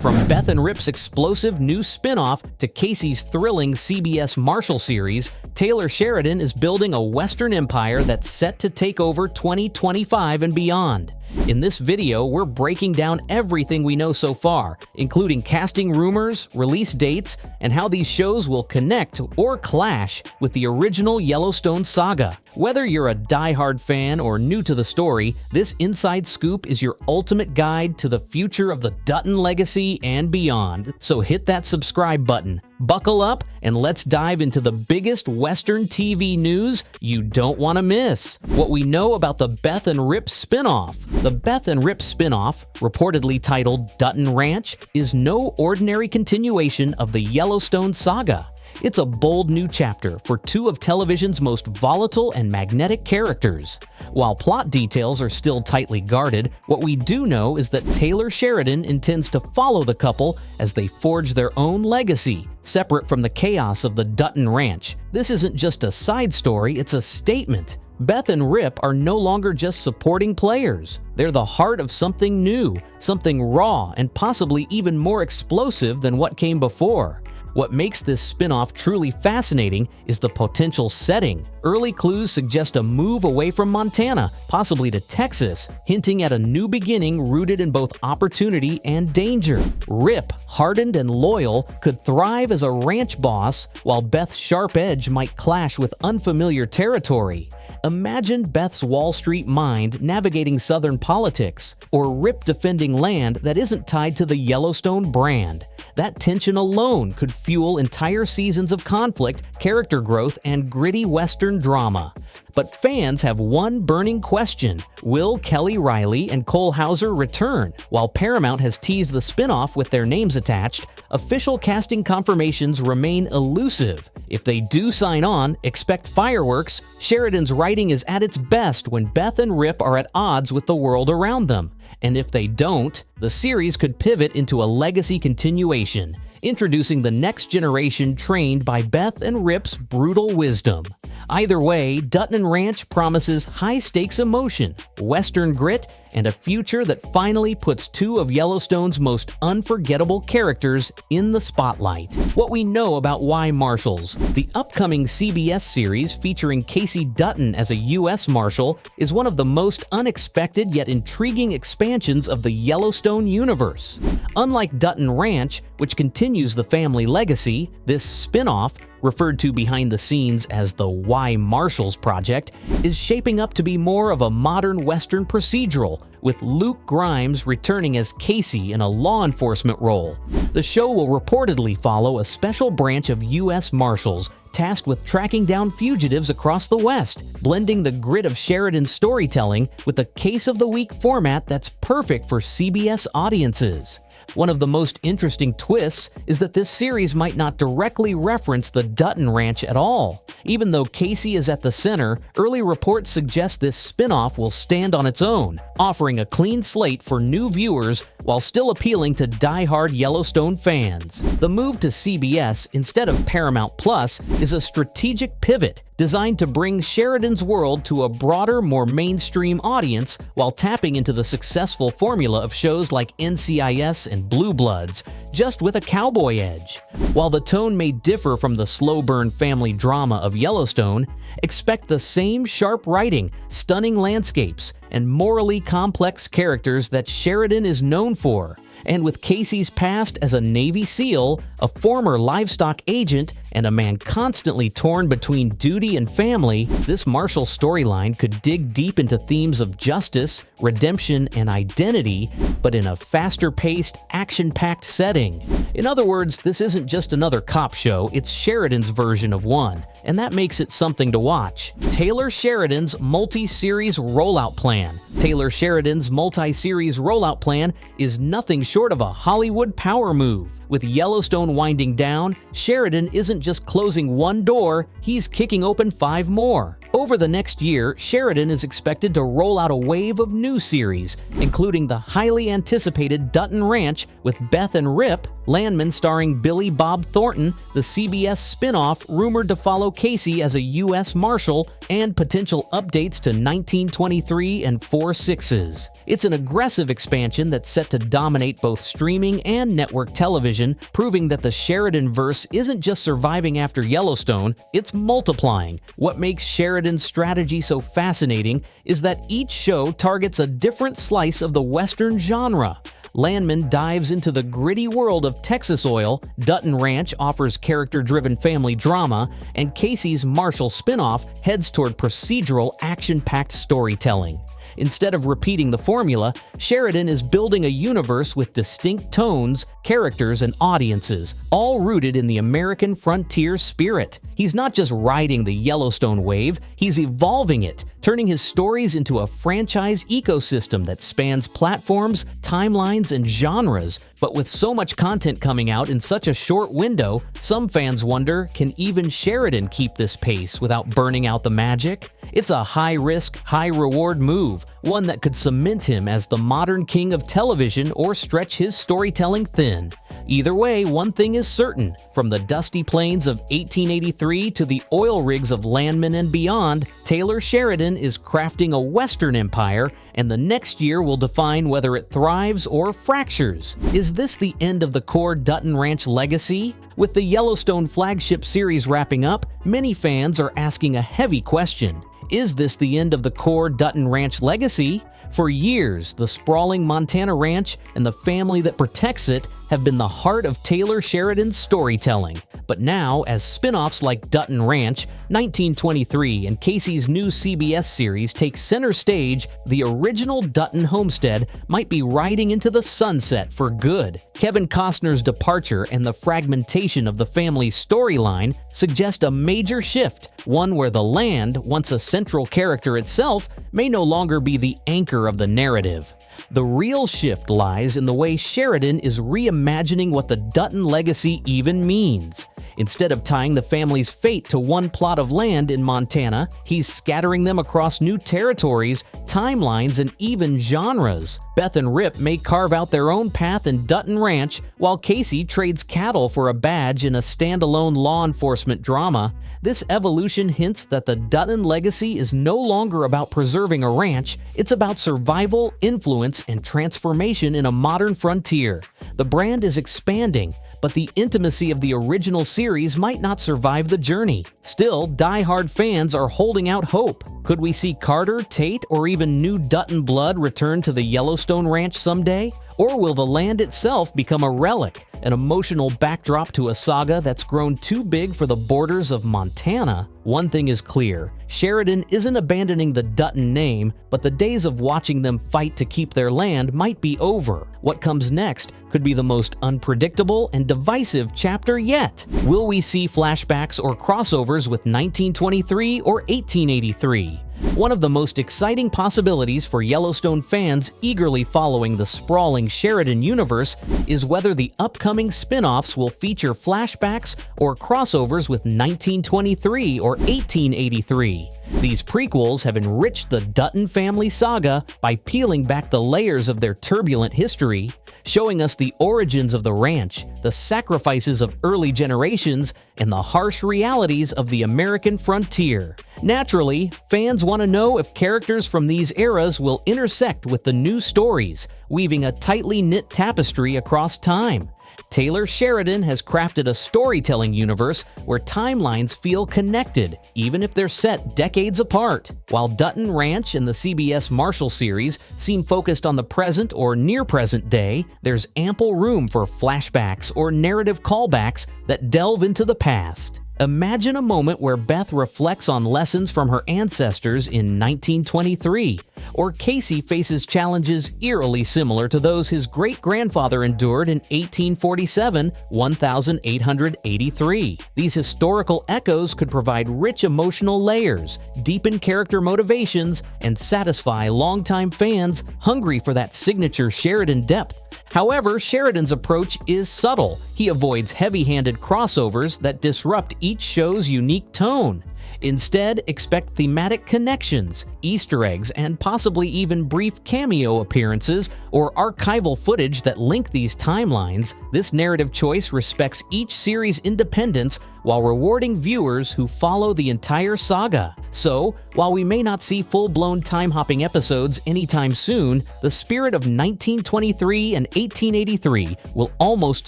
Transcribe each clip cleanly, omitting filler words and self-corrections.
From Beth and Rip's explosive new spin-off to Casey's thrilling CBS Marshall series, Taylor Sheridan is building a Western empire that's set to take over 2025 and beyond. In this video, we're breaking down everything we know so far, including casting rumors, release dates, and how these shows will connect or clash with the original Yellowstone saga. Whether you're a die-hard fan or new to the story, this inside scoop is your ultimate guide to the future of the Dutton Legacy and beyond. So hit that subscribe button, buckle up, and let's dive into the biggest Western TV news you don't want to miss. What we know about the Beth and Rip spinoff. The Beth and Rip spinoff, reportedly titled Dutton Ranch, is no ordinary continuation of the Yellowstone saga. It's a bold new chapter for two of television's most volatile and magnetic characters. While plot details are still tightly guarded, what we do know is that Taylor Sheridan intends to follow the couple as they forge their own legacy, separate from the chaos of the Dutton Ranch. This isn't just a side story, it's a statement. Beth and Rip are no longer just supporting players. They're the heart of something new, something raw, and possibly even more explosive than what came before. What makes this spin-off truly fascinating is the potential setting. Early clues suggest a move away from Montana, possibly to Texas, hinting at a new beginning rooted in both opportunity and danger. Rip, hardened and loyal, could thrive as a ranch boss, while Beth's sharp edge might clash with unfamiliar territory. Imagine Beth's Wall Street mind navigating Southern politics, or Rip defending land that isn't tied to the Yellowstone brand. That tension alone could fuel entire seasons of conflict, character growth, and gritty Western drama. But fans have one burning question: will Kelly Riley and Cole Hauser return? While Paramount has teased the spinoff with their names attached, official casting confirmations remain elusive. If they do sign on, expect fireworks. Sheridan's writing is at its best when Beth and Rip are at odds with the world around them. And if they don't, the series could pivot into a legacy continuation, introducing the next generation trained by Beth and Rip's brutal wisdom. Either way, Dutton Ranch promises high-stakes emotion, Western grit, and a future that finally puts two of Yellowstone's most unforgettable characters in the spotlight. What we know about Why Marshals. The upcoming CBS series featuring Casey Dutton as a U.S. Marshal is one of the most unexpected yet intriguing expansions of the Yellowstone universe. Unlike Dutton Ranch, which continues the family legacy, this spin-off, referred to behind the scenes as the Why Marshals project, is shaping up to be more of a modern Western procedural, with Luke Grimes returning as Casey in a law enforcement role. The show will reportedly follow a special branch of U.S. Marshals tasked with tracking down fugitives across the West, blending the grit of Sheridan's storytelling with a case of the week format that's perfect for CBS audiences. One of the most interesting twists is that this series might not directly reference the Dutton Ranch at all. Even though Casey is at the center, early reports suggest this spin-off will stand on its own, offering a clean slate for new viewers while still appealing to die-hard Yellowstone fans. The move to CBS instead of Paramount Plus is a strategic pivot designed to bring Sheridan's world to a broader, more mainstream audience while tapping into the successful formula of shows like NCIS and Blue Bloods, just with a cowboy edge. While the tone may differ from the slow-burn family drama of Yellowstone, expect the same sharp writing, stunning landscapes, and morally complex characters that Sheridan is known for. And with Casey's past as a Navy SEAL, a former livestock agent, and a man constantly torn between duty and family, this Marshall storyline could dig deep into themes of justice, redemption, and identity, but in a faster-paced, action-packed setting. In other words, this isn't just another cop show, it's Sheridan's version of one, and that makes it something to watch. Taylor Sheridan's MultiSeries Rollout Plan. Taylor Sheridan's multi-series rollout plan is nothing short of a Hollywood power move. With Yellowstone winding down, Sheridan isn't just closing one door, he's kicking open 5 more. Over the next year, Sheridan is expected to roll out a wave of new series, including the highly anticipated Dutton Ranch with Beth and Rip, Landman starring Billy Bob Thornton, the CBS spinoff rumored to follow Casey as a U.S. Marshal, and potential updates to 1923 and 4/6s. It's an aggressive expansion that's set to dominate both streaming and network television, proving that the Sheridan-verse isn't just surviving after Yellowstone, it's multiplying. What makes Sheridan's strategy so fascinating is that each show targets a different slice of the Western genre. Landman dives into the gritty world of Texas oil, Dutton Ranch offers character-driven family drama, and Casey's Marshall spinoff heads toward procedural, action-packed storytelling. Instead of repeating the formula, Sheridan is building a universe with distinct tones, characters, and audiences, all rooted in the American frontier spirit. He's not just riding the Yellowstone wave, he's evolving it, turning his stories into a franchise ecosystem that spans platforms, timelines, and genres. But with so much content coming out in such a short window, some fans wonder, can even Sheridan keep this pace without burning out the magic? It's a high-risk, high-reward move, one that could cement him as the modern king of television or stretch his storytelling thin. Either way, one thing is certain. From the dusty plains of 1883 to the oil rigs of Landman and beyond, Taylor Sheridan is crafting a Western empire, and the next year will define whether it thrives or fractures. Is this the end of the core Dutton Ranch legacy? With the Yellowstone flagship series wrapping up, many fans are asking a heavy question. Is this the end of the core Dutton Ranch legacy? For years, the sprawling Montana ranch and the family that protects it have been the heart of Taylor Sheridan's storytelling. But now, as spin-offs like Dutton Ranch, 1923, and Casey's new CBS series take center stage, the original Dutton homestead might be riding into the sunset for good. Kevin Costner's departure and the fragmentation of the family's storyline suggest a major shift, one where the land, once a central character itself, may no longer be the anchor of the narrative. The real shift lies in the way Sheridan is reimagining what the Dutton legacy even means. Instead of tying the family's fate to one plot of land in Montana, he's scattering them across new territories, timelines, and even genres. Beth and Rip may carve out their own path in Dutton Ranch, while Casey trades cattle for a badge in a standalone law enforcement drama. This evolution hints that the Dutton legacy is no longer about preserving a ranch, it's about survival, influence, and transformation in a modern frontier. The brand is expanding, but the intimacy of the original series might not survive the journey. Still, die-hard fans are holding out hope. Could we see Carter, Tate, or even new Dutton blood return to the Yellowstone Ranch someday? Or will the land itself become a relic, an emotional backdrop to a saga that's grown too big for the borders of Montana? One thing is clear, Sheridan isn't abandoning the Dutton name, but the days of watching them fight to keep their land might be over. What comes next could be the most unpredictable and divisive chapter yet. Will we see flashbacks or crossovers with 1923 or 1883? One of the most exciting possibilities for Yellowstone fans eagerly following the sprawling Sheridan universe is whether the upcoming spin-offs will feature flashbacks or crossovers with 1923 or 1883. These prequels have enriched the Dutton family saga by peeling back the layers of their turbulent history, showing us the origins of the ranch, the sacrifices of early generations, and the harsh realities of the American frontier. Naturally, fans want to know if characters from these eras will intersect with the new stories, weaving a tightly knit tapestry across time. Taylor Sheridan has crafted a storytelling universe where timelines feel connected, even if they're set decades apart. While Dutton Ranch and the CBS Marshall series seem focused on the present or near-present day, there's ample room for flashbacks or narrative callbacks that delve into the past. Imagine a moment where Beth reflects on lessons from her ancestors in 1923, or Casey faces challenges eerily similar to those his great-grandfather endured in 1847, 1883. These historical echoes could provide rich emotional layers, deepen character motivations, and satisfy longtime fans hungry for that signature Sheridan depth. However, Sheridan's approach is subtle. He avoids heavy-handed crossovers that disrupt each show's unique tone. Instead, expect thematic connections, Easter eggs, and possibly even brief cameo appearances or archival footage that link these timelines. This narrative choice respects each series' independence while rewarding viewers who follow the entire saga. So, while we may not see full-blown time-hopping episodes anytime soon, the spirit of 1923 and 1883 will almost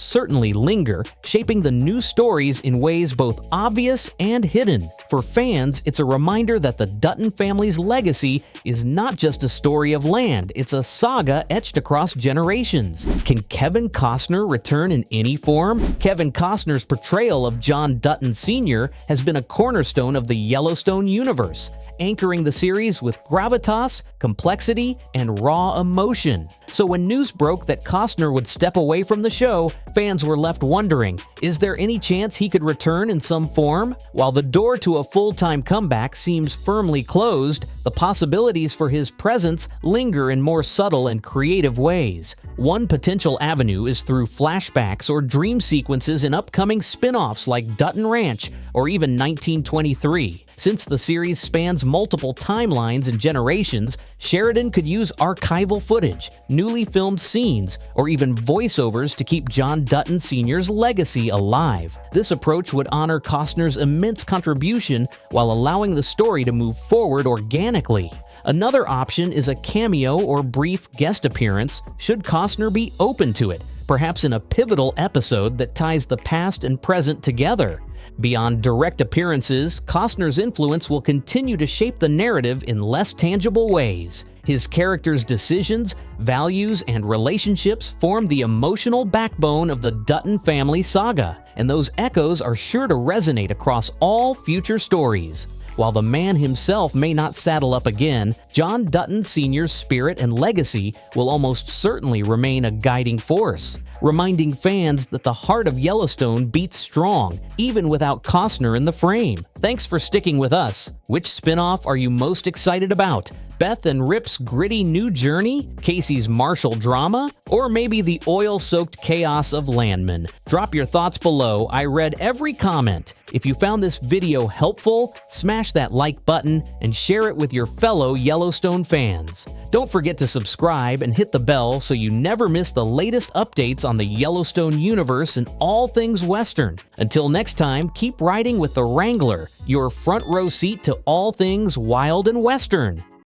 certainly linger, shaping the new stories in ways both obvious and hidden. For fans, it's a reminder that the Dutton family's legacy is not just a story of land, it's a saga etched across generations. Can Kevin Costner return in any form? Kevin Costner's portrayal of John Dutton Sr. has been a cornerstone of the Yellowstone universe, anchoring the series with gravitas, complexity, and raw emotion. So when news broke that Costner would step away from the show, fans were left wondering, is there any chance he could return in some form? While the door to a full-time comeback seems firmly closed, the possibilities for his presence linger in more subtle and creative ways. One potential avenue is through flashbacks or dream sequences in upcoming spin-offs like Dutton Ranch or even 1923. Since the series spans multiple timelines and generations, Sheridan could use archival footage, newly filmed scenes, or even voiceovers to keep John Dutton Sr.'s legacy alive. This approach would honor Costner's immense contribution while allowing the story to move forward organically. Another option is a cameo or brief guest appearance, should Costner be open to it, perhaps in a pivotal episode that ties the past and present together. Beyond direct appearances, Costner's influence will continue to shape the narrative in less tangible ways. His characters' decisions, values, and relationships form the emotional backbone of the Dutton family saga, and those echoes are sure to resonate across all future stories. While the man himself may not saddle up again, John Dutton Sr.'s spirit and legacy will almost certainly remain a guiding force, reminding fans that the heart of Yellowstone beats strong, even without Costner in the frame. Thanks for sticking with us. Which spin-off are you most excited about? Beth and Rip's gritty new journey, Casey's martial drama, or maybe the oil-soaked chaos of Landman? Drop your thoughts below. I read every comment. If you found this video helpful, smash that like button and share it with your fellow Yellowstone fans. Don't forget to subscribe and hit the bell so you never miss the latest updates on the Yellowstone universe and all things Western. Until next time, keep riding with the Wrangler, your front row seat to all things wild and Western.